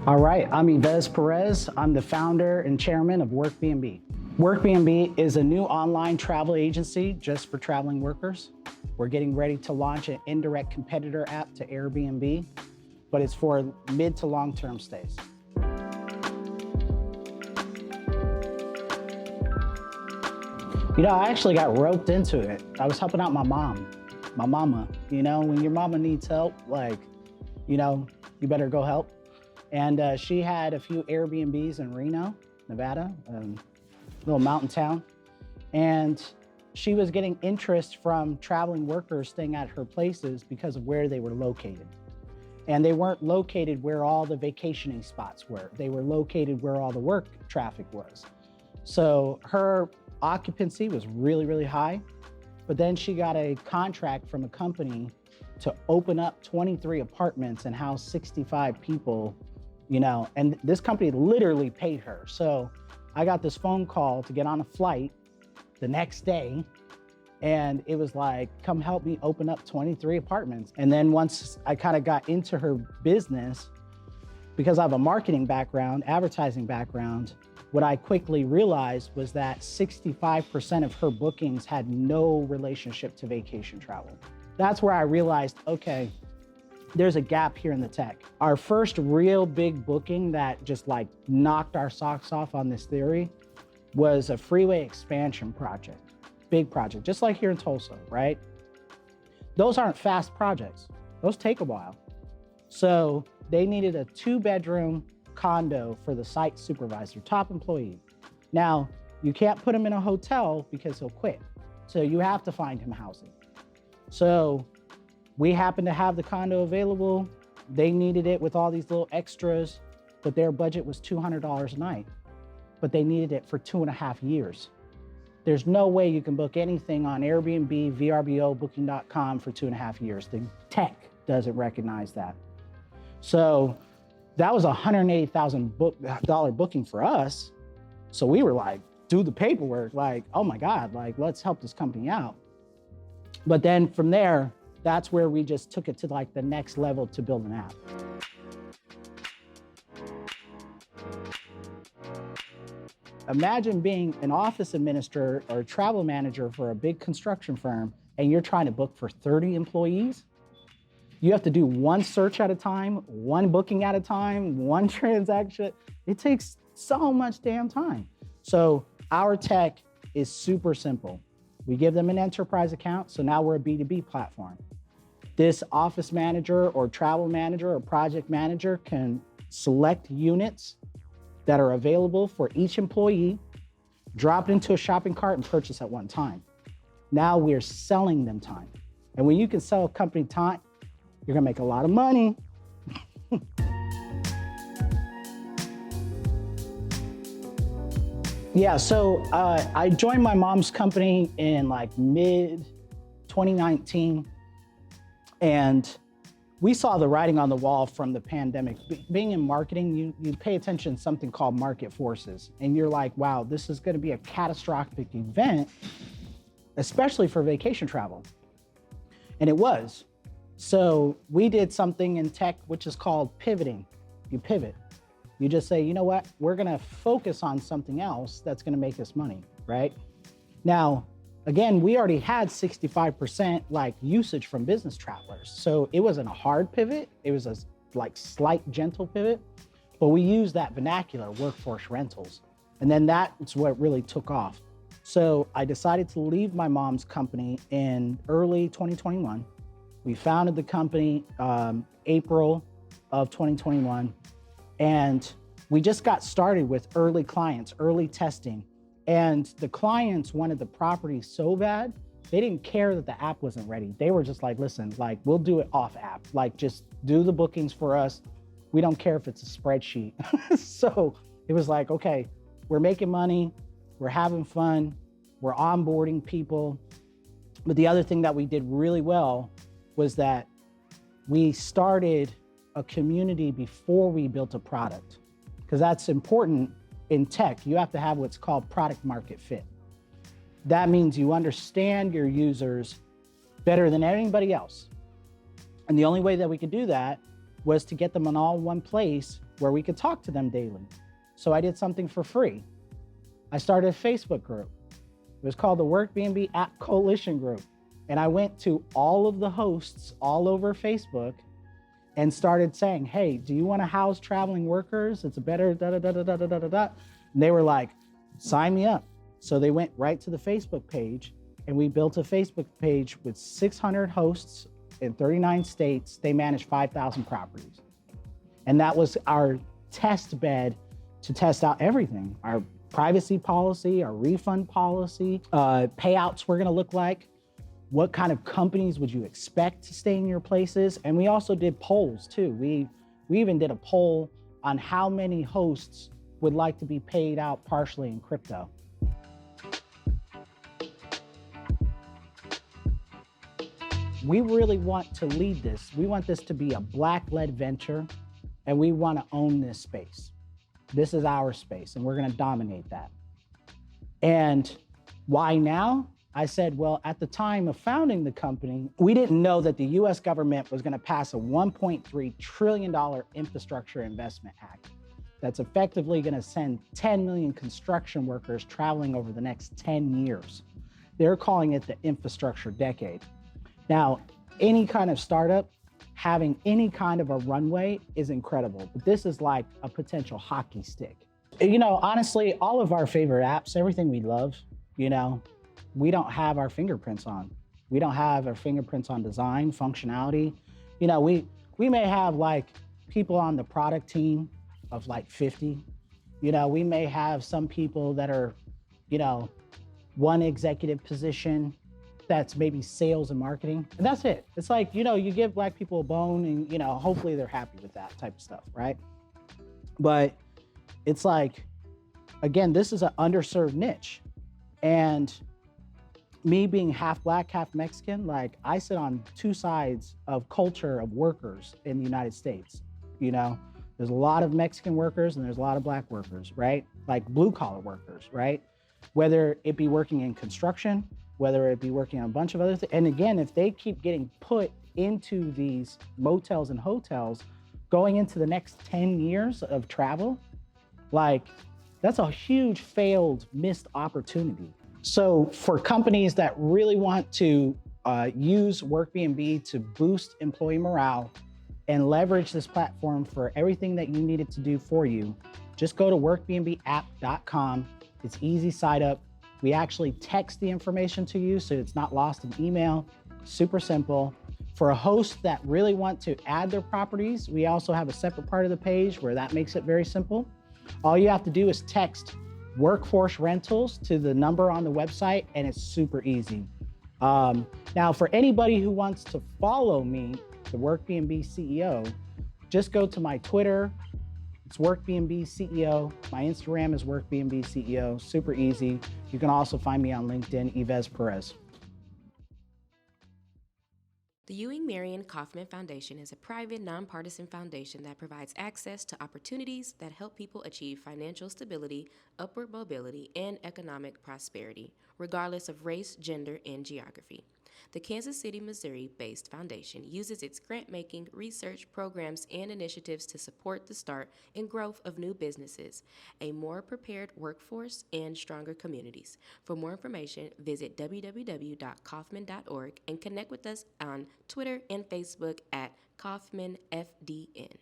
All right, I'm Yeves Perez. I'm the founder and chairman of WorkBnB. WorkBnB is a new online travel agency just for traveling workers. We're getting ready to launch an indirect competitor app to Airbnb, but it's for mid to long-term stays. You know, I actually got roped into it. I was helping out my mama. You know, when your mama needs help, like, you know, you better go help. And she had a few Airbnbs in Reno, Nevada, a little mountain town. And she was getting interest from traveling workers staying at her places because of where they were located. And they weren't located where all the vacationing spots were. They were located where all the work traffic was. So her occupancy was really, really high. But then she got a contract from a company to open up 23 apartments and house 65 people, you know, and this company literally paid her. So I got this phone call to get on a flight the next day, and it was like, come help me open up 23 apartments. And then once I kind of got into her business, because I have a marketing background, advertising background, what I quickly realized was that 65% of her bookings had no relationship to vacation travel. That's where I realized, okay, there's a gap here in the tech. Our first real big booking that just like knocked our socks off on this theory was a freeway expansion project, big project, just like here in Tulsa, right? Those aren't fast projects. Those take a while. So they needed a 2-bedroom condo for the site supervisor, top employee. Now, you can't put him in a hotel because he'll quit. So you have to find him housing. So we happened to have the condo available. They needed it with all these little extras, but their budget was $200 a night, but they needed it for 2.5 years. There's no way you can book anything on Airbnb, VRBO, Booking.com for 2.5 years. The tech doesn't recognize that. So that was a $180,000 booking for us. So we were like, do the paperwork, like, oh my God, like, let's help this company out. But then from there, that's where we just took it to like the next level to build an app. Imagine being an office administrator or a travel manager for a big construction firm, and you're trying to book for 30 employees. You have to do one search at a time, one booking at a time, one transaction. It takes so much damn time. So our tech is super simple. We give them an enterprise account, so now we're a B2B platform. This office manager or travel manager or project manager can select units that are available for each employee, drop it into a shopping cart and purchase at one time. Now we're selling them time. And when you can sell a company time, you're gonna make a lot of money. Yeah, so I joined my mom's company in like mid-2019, and we saw the writing on the wall from the pandemic. Being in marketing, you pay attention to something called market forces, and you're like, wow, this is gonna be a catastrophic event, especially for vacation travel. And it was. So we did something in tech which is called pivoting. You pivot. You just say, you know what? We're gonna focus on something else that's gonna make us money, right? Now, again, we already had 65% like usage from business travelers. So it wasn't a hard pivot. It was a like slight gentle pivot, but we used that vernacular, workforce rentals. And then that's what really took off. So I decided to leave my mom's company in early 2021. We founded the company April of 2021, and we just got started with early clients, early testing. And the clients wanted the property so bad, they didn't care that the app wasn't ready. They were just like, listen, like, we'll do it off app. Like, just do the bookings for us. We don't care if it's a spreadsheet. So it was like, okay, we're making money, we're having fun, we're onboarding people. But the other thing that we did really well was that we started a community before we built a product, because that's important in tech. You have to have what's called product market fit. That means you understand your users better than anybody else. And the only way that we could do that was to get them in all one place where we could talk to them daily. So I did something for free. I started a Facebook group. It was called the WorkBnB App Coalition Group. And I went to all of the hosts all over Facebook and started saying, hey, do you want to house traveling workers? It's a better da-da-da-da-da-da-da-da. And they were like, sign me up. So they went right to the Facebook page, and we built a Facebook page with 600 hosts in 39 states. They managed 5,000 properties. And that was our test bed to test out everything. Our privacy policy, our refund policy, payouts were gonna look like. What kind of companies would you expect to stay in your places? And we also did polls too. We even did a poll on how many hosts would like to be paid out partially in crypto. We really want to lead this. We want this to be a Black-led venture, and we want to own this space. This is our space, and we're going to dominate that. And why now? I said, well, at the time of founding the company, we didn't know that the US government was going to pass a $1.3 trillion Infrastructure Investment Act that's effectively going to send 10 million construction workers traveling over the next 10 years. They're calling it the infrastructure decade. Now, any kind of startup having any kind of a runway is incredible, but this is like a potential hockey stick. You know, honestly, all of our favorite apps, everything we love, you know, we don't have our fingerprints on. We don't have our fingerprints on design, functionality. You know, we may have like people on the product team of like 50. You know, we may have some people that are, you know, one executive position that's maybe sales and marketing, and that's it. It's like, you know, you give Black people a bone and, you know, hopefully they're happy with that type of stuff, right? But it's like, again, this is an underserved niche. And me being half Black, half Mexican, like I sit on two sides of culture of workers in the United States. You know, there's a lot of Mexican workers and there's a lot of Black workers, right? Like blue collar workers, right? Whether it be working in construction, whether it be working on a bunch of other things. And again, if they keep getting put into these motels and hotels, going into the next 10 years of travel, like that's a huge failed, missed opportunity. So for companies that really want to use WorkBnB to boost employee morale and leverage this platform for everything that you need it to do for you, just go to workbnbapp.com. It's easy sign up. We actually text the information to you so it's not lost in email. Super simple. For a host that really want to add their properties, we also have a separate part of the page where that makes it very simple. All you have to do is text workforce rentals to the number on the website, and it's super easy. Now, for anybody who wants to follow me, the WorkBnB CEO, just go to my Twitter. It's WorkBnB CEO. My Instagram is WorkBnB CEO. Super easy. You can also find me on LinkedIn, Yeves Perez. The Ewing Marion Kauffman Foundation is a private, nonpartisan foundation that provides access to opportunities that help people achieve financial stability, upward mobility, and economic prosperity, regardless of race, gender, and geography. The Kansas City, Missouri-based foundation uses its grant-making, research, programs, and initiatives to support the start and growth of new businesses, a more prepared workforce, and stronger communities. For more information, visit www.kauffman.org and connect with us on Twitter and Facebook at KaufmanFDN.